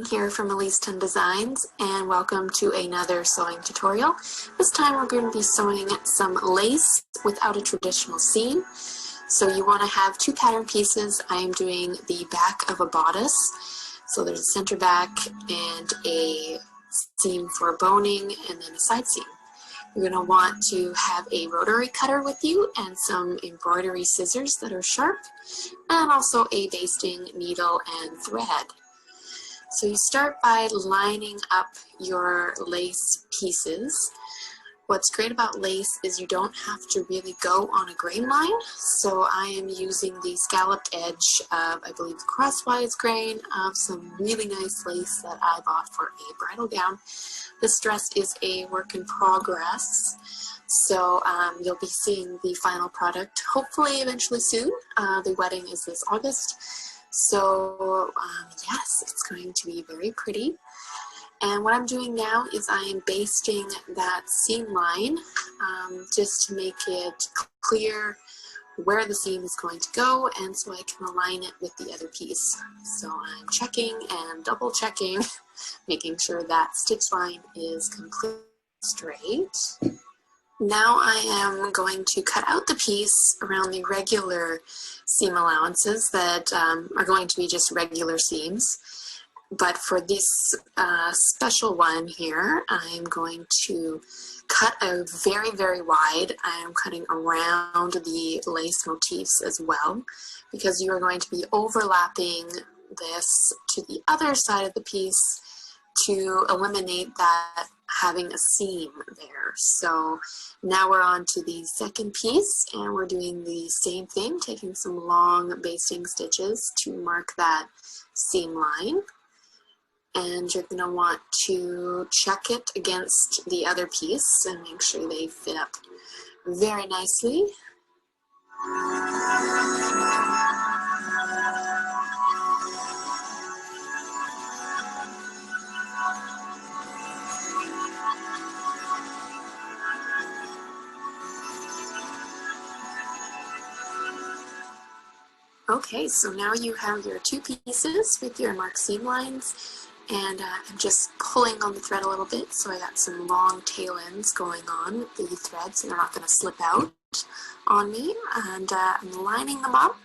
Here from Elise 10 Designs, and welcome to another sewing tutorial. This time we're going to be sewing some lace without a traditional seam. So you want to have two pattern pieces. I am doing the back of a bodice. So there's a center back and a seam for boning and then a side seam. You're going to want to have a rotary cutter with you and some embroidery scissors that are sharp, and also a basting needle and thread. So you start by lining up your lace pieces. What's great about lace is you don't have to really go on a grain line. So I am using the scalloped edge of, I believe, the crosswise grain of some really nice lace that I bought for a bridal gown. This dress is a work in progress. So you'll be seeing the final product hopefully eventually soon. The wedding is this August. So yes, it's going to be very pretty. And what I'm doing now is I am basting that seam line just to make it clear where the seam is going to go, and so I can align it with the other piece. So I'm checking and double checking, making sure that stitch line is completely straight. Now I am going to cut out the piece around the regular seam allowances that are going to be just regular seams. But for this special one here, I'm going to cut a very, very wide. I am cutting around the lace motifs as well, because you are going to be overlapping this to the other side of the piece to eliminate that having a seam there. So now we're on to the second piece, and we're doing the same thing, taking some long basting stitches to mark that seam line. And you're going to want to check it against the other piece and make sure they fit up very nicely. Okay, so now you have your two pieces with your marked seam lines, and I'm just pulling on the thread a little bit, so I got some long tail ends going on with the threads, so they're not going to slip out on me. And I'm lining them up,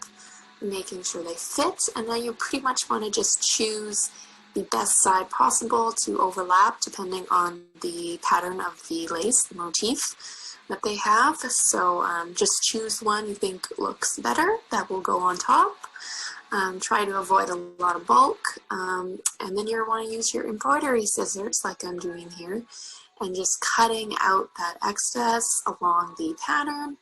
making sure they fit, and now you pretty much want to just choose the best side possible to overlap depending on the pattern of the lace, the motif that they have. So just choose one you think looks better that will go on top. Try to avoid a lot of bulk, and then you want to use your embroidery scissors like I'm doing here, and just cutting out that excess along the pattern,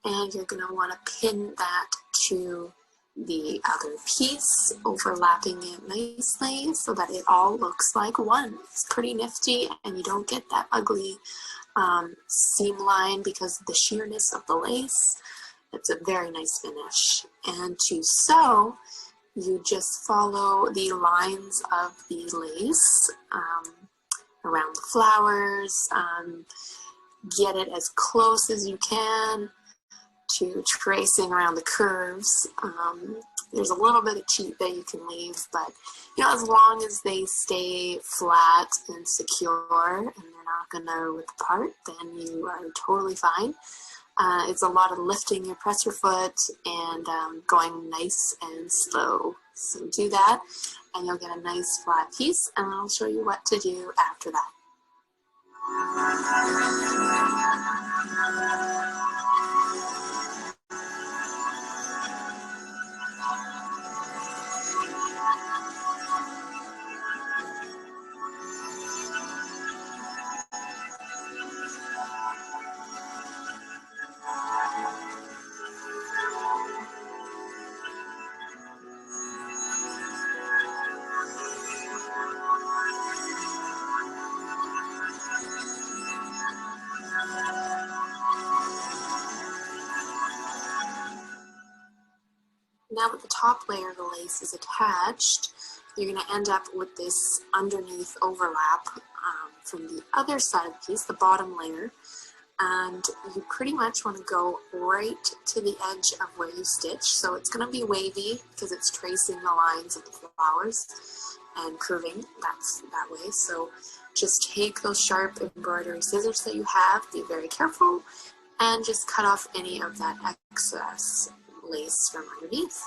and you're going to want to pin that to the other piece, overlapping it nicely so that it all looks like one. It's pretty nifty, and you don't get that ugly seam line because of the sheerness of the lace. It's a very nice finish. And to sew, you just follow the lines of the lace around the flowers. Get it as close as you can to tracing around the curves. There's a little bit of cheat that you can leave, but you know, as long as they stay flat and secure and they're not gonna rip apart, then you are totally fine. It's a lot of lifting your presser foot and going nice and slow. So do that and you'll get a nice flat piece, and I'll show you what to do after that. Now that the top layer of the lace is attached, you're going to end up with this underneath overlap from the other side of the piece, the bottom layer, and you pretty much want to go right to the edge of where you stitch. So it's going to be wavy because it's tracing the lines of the flowers, and curving that way. So just take those sharp embroidery scissors that you have, be very careful, and just cut off any of that excess lace from underneath.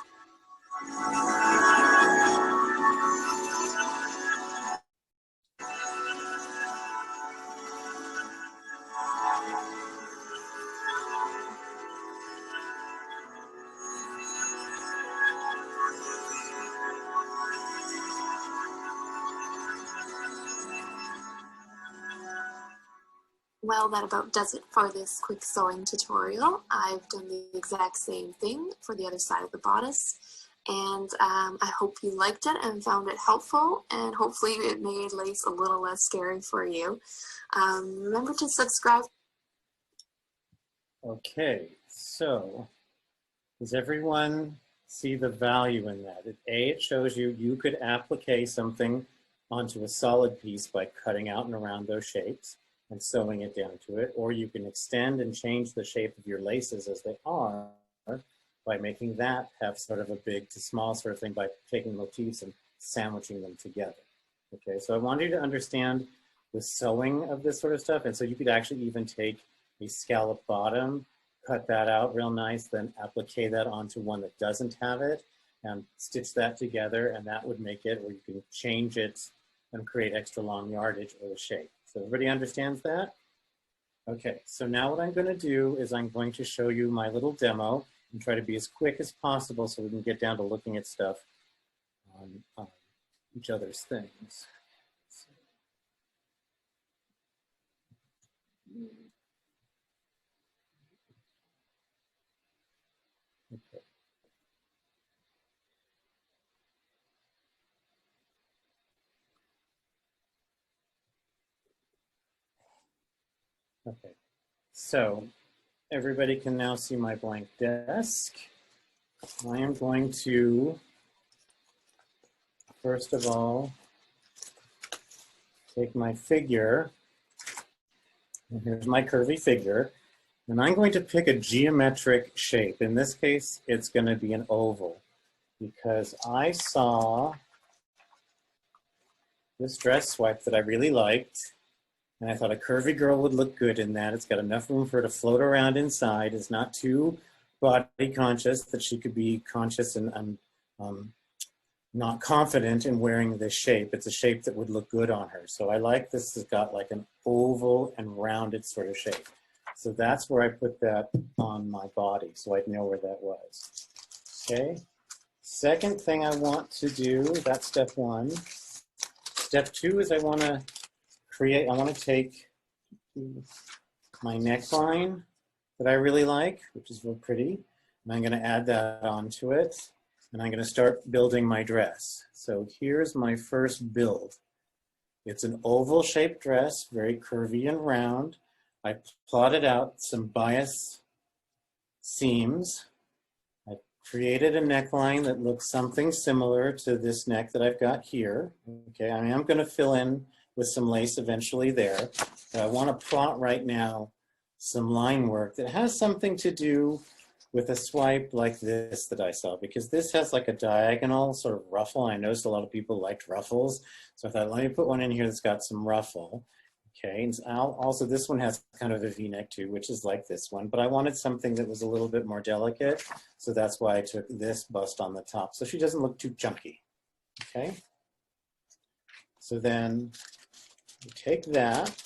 Well, that about does it for this quick sewing tutorial. I've done the exact same thing for the other side of the bodice, and I hope you liked it and found it helpful, and hopefully it made lace a little less scary for you. Remember to subscribe. Okay, so does everyone see the value in that? It shows you could applique something onto a solid piece by cutting out and around those shapes and sewing it down to it, or you can extend and change the shape of your laces as they are by making that have sort of a big to small sort of thing by taking motifs and sandwiching them together. Okay, so I wanted you to understand the sewing of this sort of stuff, and so you could actually even take a scallop bottom, cut that out real nice, then applique that onto one that doesn't have it, and stitch that together, and that would make it where you can change it and create extra long yardage or the shape. So everybody understands that? Okay, so now what I'm going to do is I'm going to show you my little demo and try to be as quick as possible so we can get down to looking at stuff on each other's things. Okay. Okay, so everybody can now see my blank desk. I am going to, first of all, take my figure, and here's my curvy figure, and I'm going to pick a geometric shape. In this case, it's going to be an oval, because I saw this dress swipe that I really liked, and I thought a curvy girl would look good in that. It's got enough room for her to float around inside. It's not too body conscious that she could be conscious and not confident in wearing this shape. It's a shape that would look good on her. So I like this has got like an oval and rounded sort of shape. So that's where I put that on my body so I'd know where that was. Okay. Second thing I want to do, that's step one. Step two is I want to take my neckline that I really like, which is real pretty, and I'm going to add that onto it, and I'm going to start building my dress. So here's my first build. It's an oval shaped dress, very curvy and round. I plotted out some bias seams. I created a neckline that looks something similar to this neck that I've got here. Okay, I am going to fill in with some lace eventually there. But I want to plot right now some line work that has something to do with a swipe like this that I saw, because this has like a diagonal sort of ruffle. I noticed a lot of people liked ruffles. So I thought, let me put one in here that's got some ruffle. Okay, and also this one has kind of a V-neck too, which is like this one, but I wanted something that was a little bit more delicate. So that's why I took this bust on the top, so she doesn't look too chunky. Okay, so then you take that,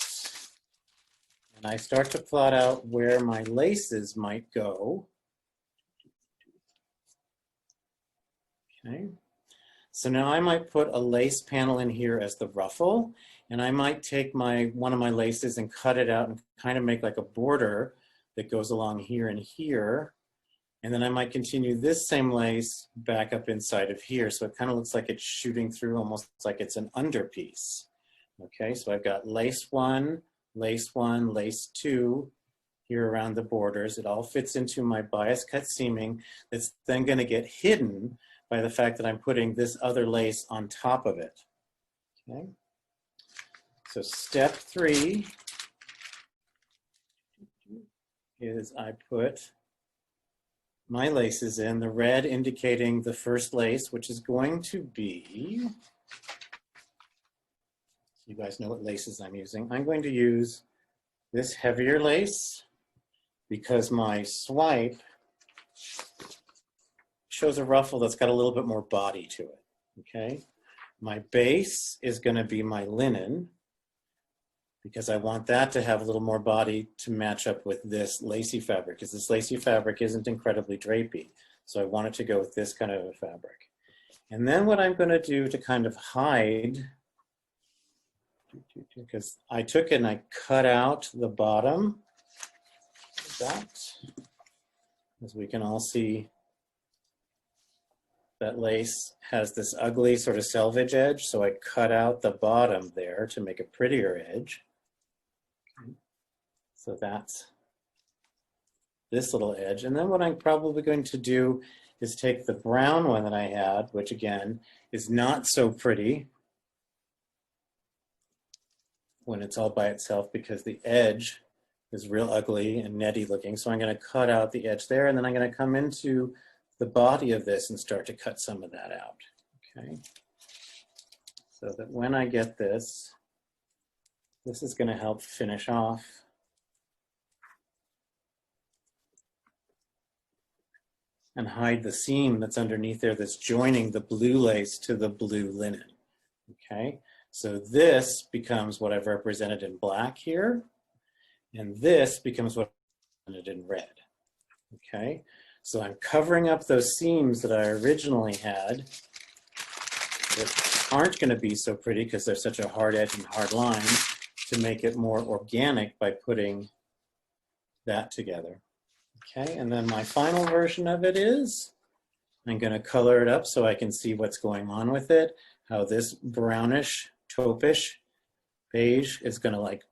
and I start to plot out where my laces might go. Okay, so now I might put a lace panel in here as the ruffle, and I might take one of my laces and cut it out and kind of make like a border that goes along here and here. And then I might continue this same lace back up inside of here. So it kind of looks like it's shooting through, almost like it's an underpiece. Okay, so I've got lace one, lace two here around the borders. It all fits into my bias cut seaming that's then going to get hidden by the fact that I'm putting this other lace on top of it. Okay, so step three is I put my laces in, the red indicating the first lace, which is going to be So you guys know what laces I'm using. I'm going to use this heavier lace because my swipe shows a ruffle that's got a little bit more body to it, okay? My base is going to be my linen because I want that to have a little more body to match up with this lacy fabric, because this lacy fabric isn't incredibly drapey. So I want it to go with this kind of a fabric. And then what I'm going to do to kind of hide, because I took it and I cut out the bottom of that, as we can all see, that lace has this ugly sort of selvage edge, so I cut out the bottom there to make a prettier edge. So that's this little edge. And then what I'm probably going to do is take the brown one that I had, which again is not so pretty when it's all by itself because the edge is real ugly and netty looking. So I'm going to cut out the edge there, and then I'm going to come into the body of this and start to cut some of that out, okay? So that when I get this, this is going to help finish off and hide the seam that's underneath there that's joining the blue lace to the blue linen, okay? So this becomes what I've represented in black here, and this becomes what I've represented in red, okay? So I'm covering up those seams that I originally had that aren't going to be so pretty because they're such a hard edge and hard line, to make it more organic by putting that together. Okay, and then my final version of it is, I'm going to color it up so I can see what's going on with it, how this brownish, taupish beige is going to like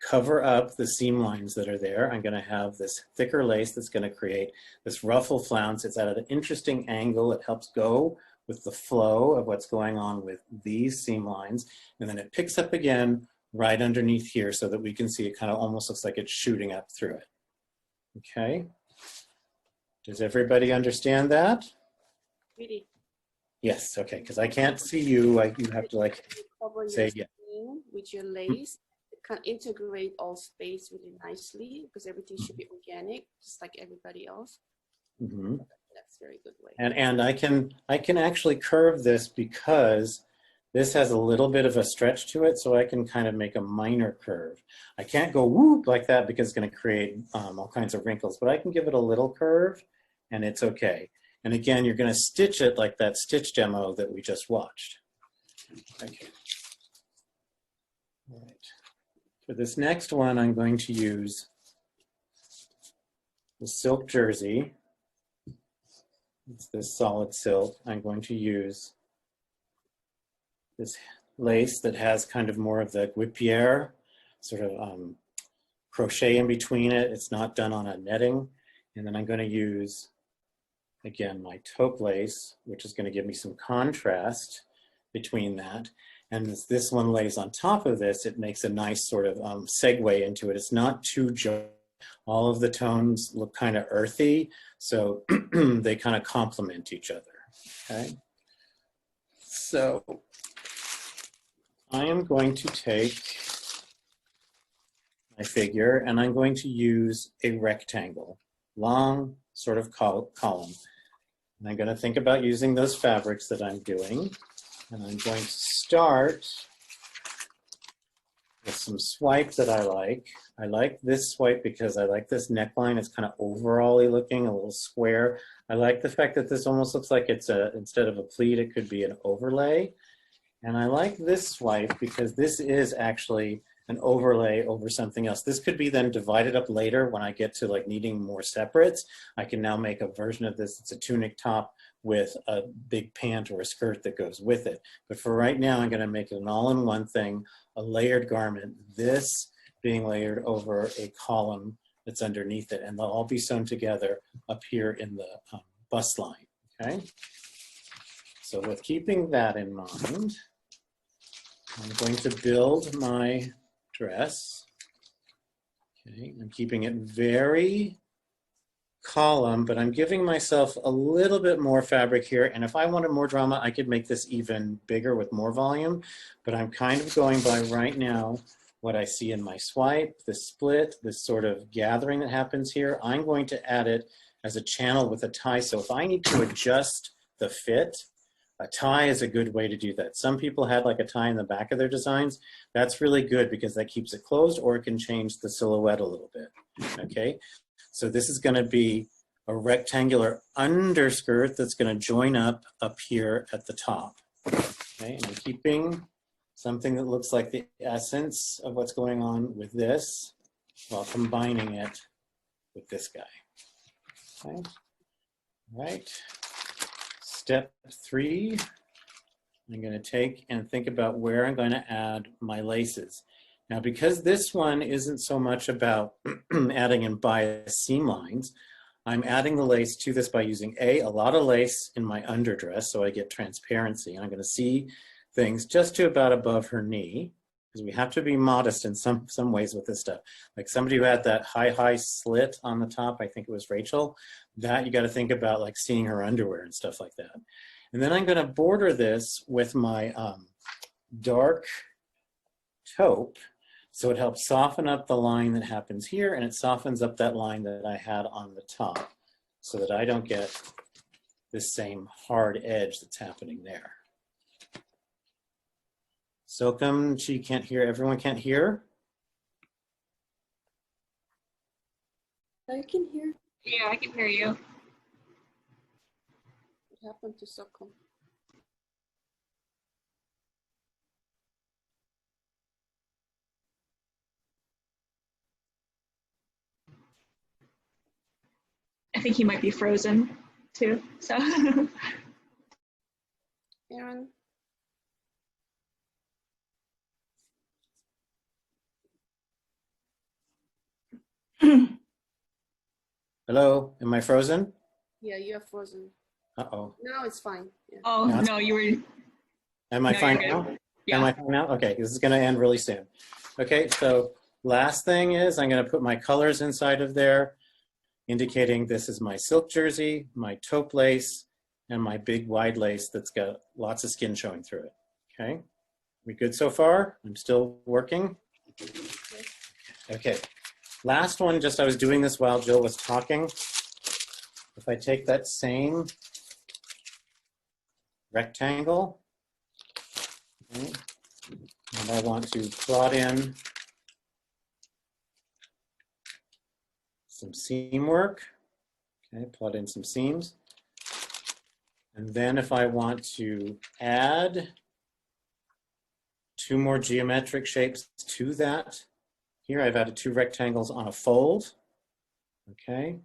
cover up the seam lines that are there. I'm going to have this thicker lace that's going to create this ruffle flounce. It's at an interesting angle. It helps go with the flow of what's going on with these seam lines. And then it picks up again right underneath here so that we can see it kind of almost looks like it's shooting up through it. Okay. Does everybody understand that? Really? Yes, okay, because I can't see you. You have to like say yeah. With your lace, it can integrate all space really nicely because everything should be organic, just like everybody else. Mm-hmm. That's a very good way. And I can actually curve this because this has a little bit of a stretch to it, so I can kind of make a minor curve. I can't go whoop like that because it's going to create all kinds of wrinkles, but I can give it a little curve and it's okay. And again, you're going to stitch it like that stitch demo that we just watched. Okay. All right. For this next one, I'm going to use the silk jersey. It's this solid silk. I'm going to use this lace that has kind of more of the guipure, sort of crochet in between it. It's not done on a netting. And then I'm going to use, again, my taupe lace, which is going to give me some contrast between that. And as this one lays on top of this, it makes a nice sort of segue into it. It's not too jarring. All of the tones look kind of earthy, so they kind of complement each other, okay? So I am going to take my figure and I'm going to use a rectangle, long sort of column. And I'm going to think about using those fabrics that I'm doing. And I'm going to start with some swipe that I like. I like this swipe because I like this neckline. It's kind of overall-y looking, a little square. I like the fact that this almost looks like it's instead of a pleat, it could be an overlay. And I like this swipe because this is actually an overlay over something else. This could be then divided up later when I get to like needing more separates. I can now make a version of this. It's a tunic top with a big pant or a skirt that goes with it. But for right now, I'm gonna make it an all-in-one thing, a layered garment, this being layered over a column that's underneath it, and they'll all be sewn together up here in the bust line, okay? So with keeping that in mind, I'm going to build my dress. Okay, I'm keeping it very column, but I'm giving myself a little bit more fabric here. And if I wanted more drama, I could make this even bigger with more volume, but I'm kind of going by right now what I see in my swipe, the split, this sort of gathering that happens here. I'm going to add it as a channel with a tie. So if I need to adjust the fit, a tie is a good way to do that. Some people had like a tie in the back of their designs. That's really good because that keeps it closed, or it can change the silhouette a little bit, okay? So this is gonna be a rectangular underskirt that's gonna join up here at the top, okay? And I'm keeping something that looks like the essence of what's going on with this while combining it with this guy, okay? All right. Step 3, I'm going to take and think about where I'm going to add my laces. Now, because this one isn't so much about adding in bias seam lines, I'm adding the lace to this by using a lot of lace in my underdress, so I get transparency. And I'm going to see things just to about above her knee, because we have to be modest in some ways with this stuff. Like somebody who had that high slit on the top, I think it was Rachel, that you got to think about like seeing her underwear and stuff like that. And then I'm going to border this with my dark taupe, so it helps soften up the line that happens here, and it softens up that line that I had on the top so that I don't get this same hard edge that's happening there. So come, she can't hear, everyone can't hear? I can hear. Yeah, I can hear you. What happened to Sokol? I think he might be frozen too. So Aaron? Hello, am I frozen? Yeah, you are frozen. Uh-oh. No, it's fine. Yeah. oh no, you were. Am I No, fine you're now? good. Yeah. Am I fine now? Okay, this is gonna end really soon. Okay, so last thing is I'm gonna put my colors inside of there, indicating this is my silk jersey, my taupe lace, and my big wide lace that's got lots of skin showing through it, okay? We good so far? I'm still working? Okay, last one, just I was doing this while Jill was talking. If I take that same rectangle, okay, and I want to plot in some seam work, okay, plot in some seams. And then if I want to add 2 more geometric shapes to that, here I've added 2 rectangles on a fold, okay?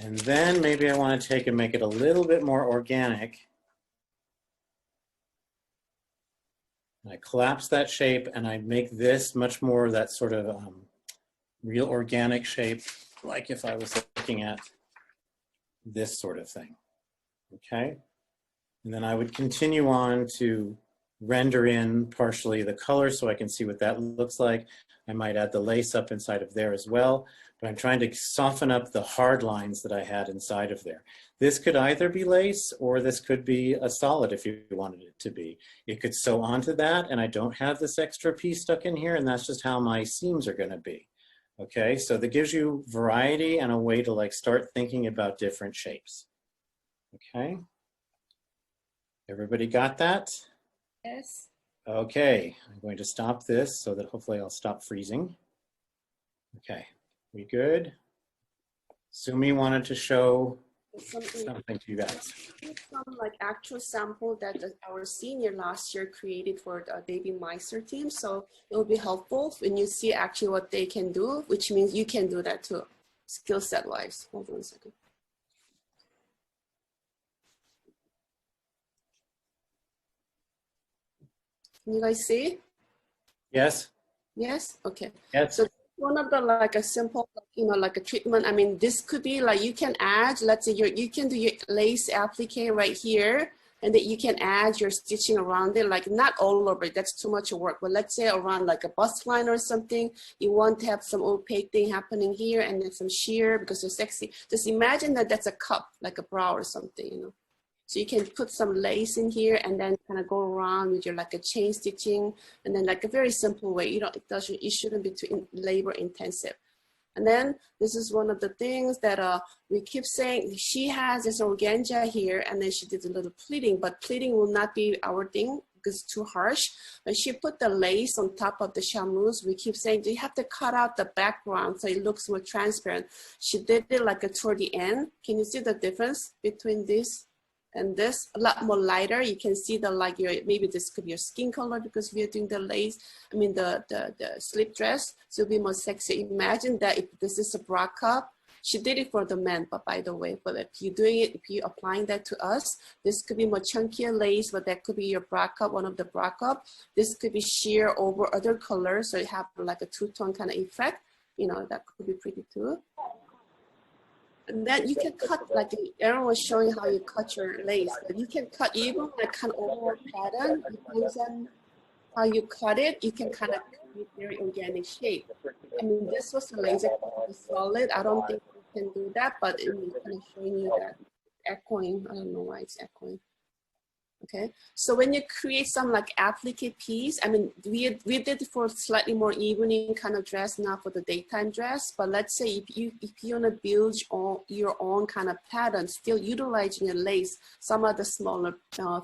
And then maybe I want to take and make it a little bit more organic. And I collapse that shape and I make this much more that sort of real organic shape, like if I was looking at this sort of thing, okay? And then I would continue on to render in partially the color so I can see what that looks like. I might add the lace up inside of there as well, but I'm trying to soften up the hard lines that I had inside of there. This could either be lace or this could be a solid if you wanted it to be. It could sew onto that, and I don't have this extra piece stuck in here, and that's just how my seams are gonna be. Okay, so that gives you variety and a way to like start thinking about different shapes. Okay. Everybody got that? Yes. Okay, I'm going to stop this so that hopefully I'll stop freezing. Okay, we good? Sumi wanted to show something to you guys. Some like actual sample that our senior last year created for the Baby Meister team. So it will be helpful when you see actually what they can do, which means you can do that too, skill set wise. Hold on a second. Can you guys see? Yes? Yes? Okay. Yes. So one of the like a simple, you know, like a treatment. I mean, this could be like you can add, let's say you can do your lace applique right here. And that you can add your stitching around it, like not all over it, that's too much work. But let's say around like a bust line or something, you want to have some opaque thing happening here and then some sheer because you're sexy. Just imagine that that's a cup, like a bra or something, you know. So you can put some lace in here and then kind of go around with your like a chain stitching and then like a very simple way. You know, it shouldn't be too labor intensive. And then this is one of the things that we keep saying, she has this organza here and then she did a little pleating, but pleating will not be our thing because it's too harsh. When she put the lace on top of the chamois, we keep saying, do you have to cut out the background so it looks more transparent? She did it like toward the end. Can you see the difference between this and this? A lot more lighter. You can see the like your, maybe this could be your skin color because we are doing the lace, I mean the slip dress, so it'll be more sexy. Imagine that if this is a bra cup, she did it for the men, but by the way, but if you're doing it, if you're applying that to us, this could be more chunkier lace, but that could be your bra cup, one of the bra cup. This could be sheer over other colors, so you have like a two-tone kind of effect. You know, that could be pretty too. And then you can cut, like Erin was showing how you cut your lace, but you can cut even like kind of overall pattern, depends on how you cut it, you can kind of create very organic shape. I mean, this was a laser solid. I don't think you can do that, but it's kind of showing you that echoing. I don't know why it's echoing. Okay, so when you create some like applique piece, I mean, we did it for slightly more evening kind of dress, not for the daytime dress. But let's say if you want to build your own kind of pattern, still utilizing a lace, some of the smaller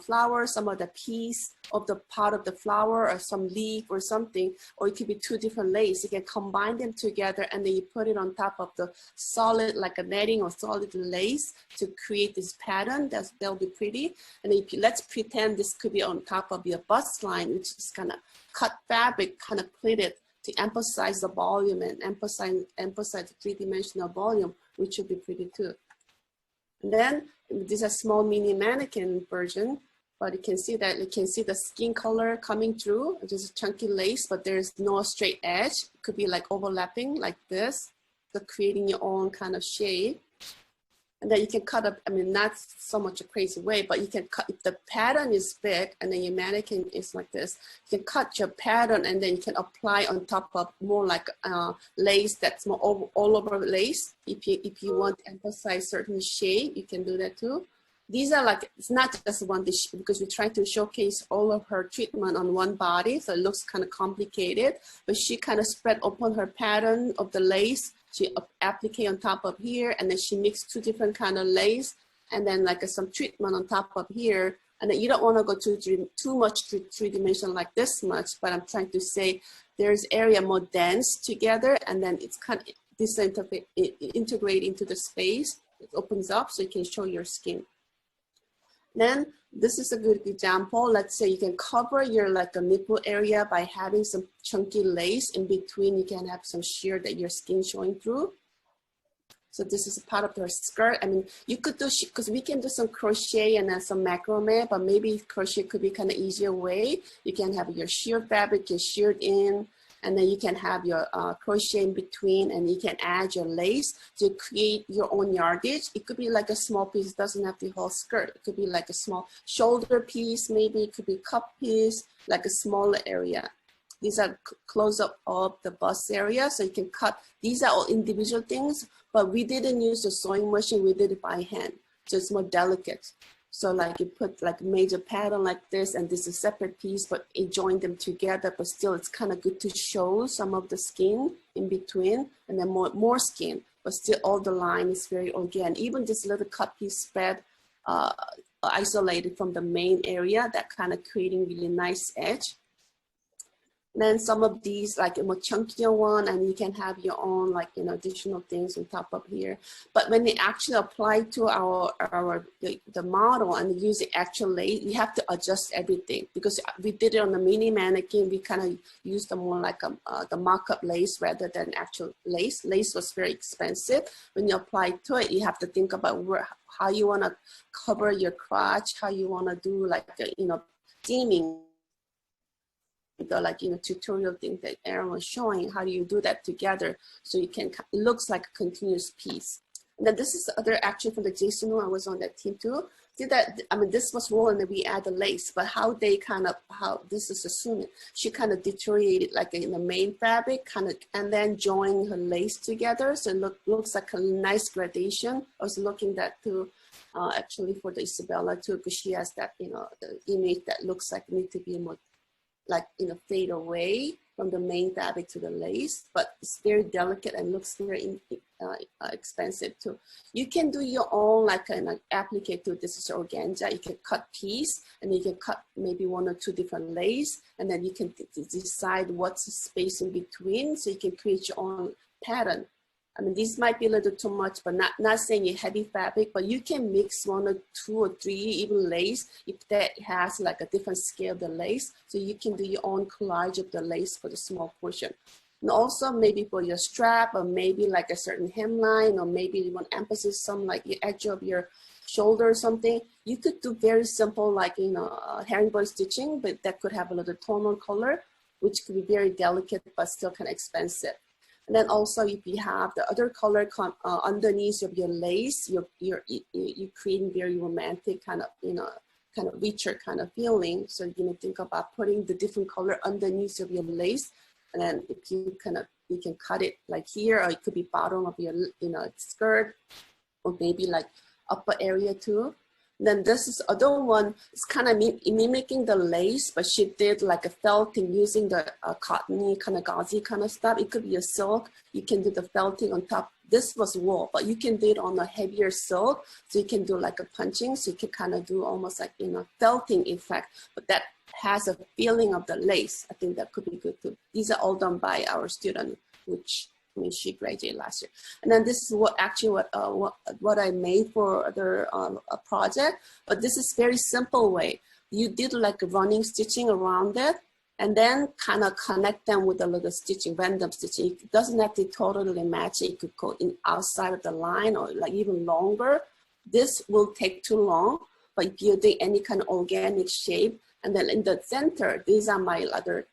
flowers, some of the piece of the part of the flower, or some leaf or something, or it could be two different lace. You can combine them together and then you put it on top of the solid, like a netting or solid lace to create this pattern. That'll be pretty. And if you, let's pretend this could be on top of your bust line, which is kind of cut fabric, kind of pleated to emphasize the volume and emphasize the three-dimensional volume, which would be pretty too. And then this is a small mini mannequin version, but you can see that, you can see the skin color coming through, just a chunky lace, but there's no straight edge. It could be like overlapping like this, so creating your own kind of shape. And then you can cut up, I mean, not so much a crazy way, but you can cut, if the pattern is big and then your mannequin is like this, you can cut your pattern and then you can apply on top of more like lace that's more all over lace. If you want to emphasize certain shade, you can do that too. These are like, it's not just one dish because we try to showcase all of her treatment on one body. So it looks kind of complicated, but she kind of spread open her pattern of the lace. She applique on top of here, and then she mixed two different kind of lace, and then like some treatment on top of here. And then you don't want to go too much three-dimensional like this much, but I'm trying to say there's area more dense together, and then it's kind of integrate into the space. It opens up so you can show your skin. Then this is a good example. Let's say you can cover your like a nipple area by having some chunky lace in between. You can have some sheer that your skin showing through. So this is a part of her skirt. I mean, you could do, because we can do some crochet and then some macrame, but maybe crochet could be kind of easier way. You can have your sheer fabric, you sheared in, and then you can have your crochet in between, and you can add your lace to create your own yardage. It could be like a small piece, it doesn't have to be whole skirt. It could be like a small shoulder piece, maybe it could be cup piece, like a smaller area. These are close up of the bust area, so you can cut. These are all individual things, but we didn't use the sewing machine, we did it by hand, so it's more delicate. So like you put like a major pattern like this, and this is a separate piece, but it joined them together, but still it's kind of good to show some of the skin in between, and then more skin, but still all the line is very organic. Even this little cut piece spread isolated from the main area, that kind of creating really nice edge. Then some of these like a more chunkier one, and you can have your own like, you know, additional things on top of here. But when they actually apply to the model and use the actual lace, you have to adjust everything, because we did it on the mini mannequin. We kind of used the more like the mock-up lace rather than actual lace. Lace was very expensive. When you apply to it, you have to think about how you want to cover your crotch, how you want to do like you know, seaming. The like, you know, tutorial thing that Erin was showing, how do you do that together so you can, it looks like a continuous piece. And then this is the other action from the Jason, I was on that team too. See that, I mean, this was wool and then we add the lace, but how they kind of, how this is assuming, she kind of deteriorated like in the main fabric, kind of, and then join her lace together. So it looks like a nice gradation. I was looking that too, actually for the Isabella too, because she has that, you know, the image that looks like need to be more like, you know, fade away from the main fabric to the lace, but it's very delicate and looks very expensive too. You can do your own like an applique to this is organza. You can cut piece and you can cut maybe 1 or 2 different lace, and then you can decide what's the space in between, so you can create your own pattern. I mean, this might be a little too much, but not saying a heavy fabric, but you can mix 1 or 2 or 3 even lace if that has like a different scale of the lace. So you can do your own collage of the lace for the small portion. And also maybe for your strap, or maybe like a certain hemline, or maybe you want emphasis some like the edge of your shoulder or something. You could do very simple like, you know, herringbone stitching, but that could have a little tonal color, which could be very delicate, but still kind of expensive. And then also if you have the other color underneath of your lace, you're creating very romantic kind of, you know, kind of richer kind of feeling. So you know, think about putting the different color underneath of your lace. And then if you kind of, you can cut it like here, or it could be bottom of your, you know, skirt, or maybe like upper area too. And then this is other one, it's kind of mimicking the lace, but she did like a felting using the cottony kind of gauzy kind of stuff. It could be a silk. You can do the felting on top. This was wool, but you can do it on a heavier silk. So you can do like a punching. So you can kind of do almost like, you know, felting effect, but that has a feeling of the lace. I think that could be good too. These are all done by our student, which I mean, she graduated last year. And then this is what actually what I made for their project, but this is very simple way. You did like a running stitching around it, and then kind of connect them with a little stitching, random stitching. It doesn't have to totally match. It could go in outside of the line or like even longer. This will take too long, but if you're doing any kind of organic shape, and then in the center, these are my other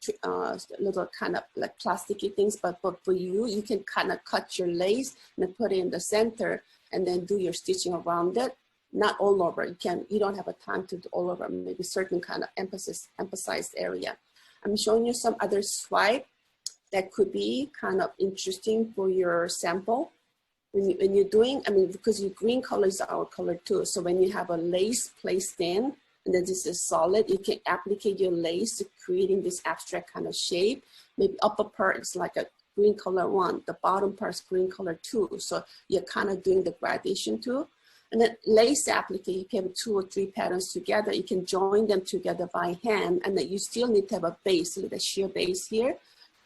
little kind of like plasticky things, but for you, you can kind of cut your lace and then put it in the center and then do your stitching around it. Not all over, you don't have a time to do all over, maybe certain kind of emphasized area. I'm showing you some other swipe that could be kind of interesting for your sample. When you're doing, I mean, because your green color is our color too. So when you have a lace placed in, and then this is solid, you can applicate your lace to creating this abstract kind of shape. Maybe upper part is like a green color 1, the bottom part is green color 2. So you're kind of doing the gradation too. And then lace applique, you can have 2 or 3 patterns together. You can join them together by hand, and then you still need to have a base, with a sheer base here.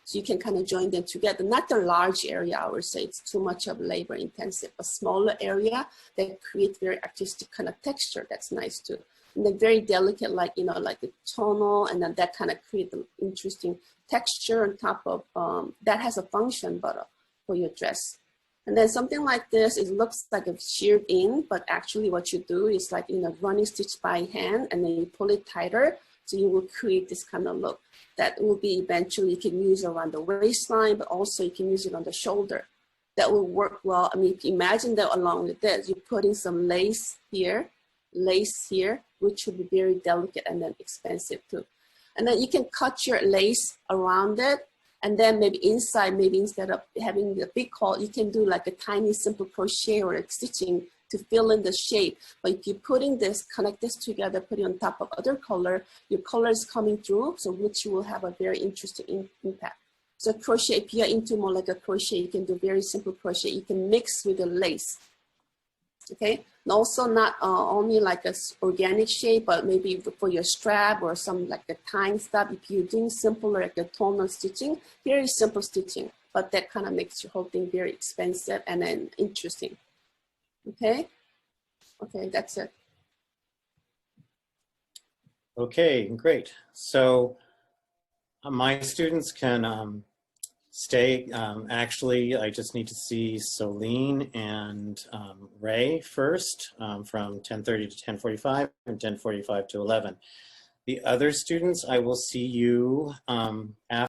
So you can kind of join them together. Not the large area, I would say, it's too much of labor intensive. A smaller area that creates very artistic kind of texture, that's nice too. And then very delicate, like, you know, like the tonal, and then that kind of create an interesting texture on top of, that has a function, but for your dress. And then something like this, it looks like it's sheared in, but actually what you do is like, you know, running stitch by hand, and then you pull it tighter. So you will create this kind of look that will be eventually you can use around the waistline, but also you can use it on the shoulder. That will work well. I mean, if you imagine that along with this, you're putting some lace here, which will be very delicate and then expensive too. And then you can cut your lace around it, and then maybe inside, maybe instead of having the big hole, you can do like a tiny simple crochet or like stitching to fill in the shape. But if you're putting this, connect this together, put it on top of other color, your color is coming through, so which will have a very interesting impact. So crochet, if you're into more like a crochet, you can do very simple crochet. You can mix with the lace, okay? And also not only like a organic shape, but maybe for your strap or some like a tying stuff, if you're doing simple like a tonal stitching, very simple stitching, but that kind of makes your whole thing very expensive and then interesting. Okay, okay, that's it. Okay, great. So my students can stay. Actually, I just need to see Solene and Ray first from 10:30 to 10:45 and 10:45 to 11. The other students, I will see you after.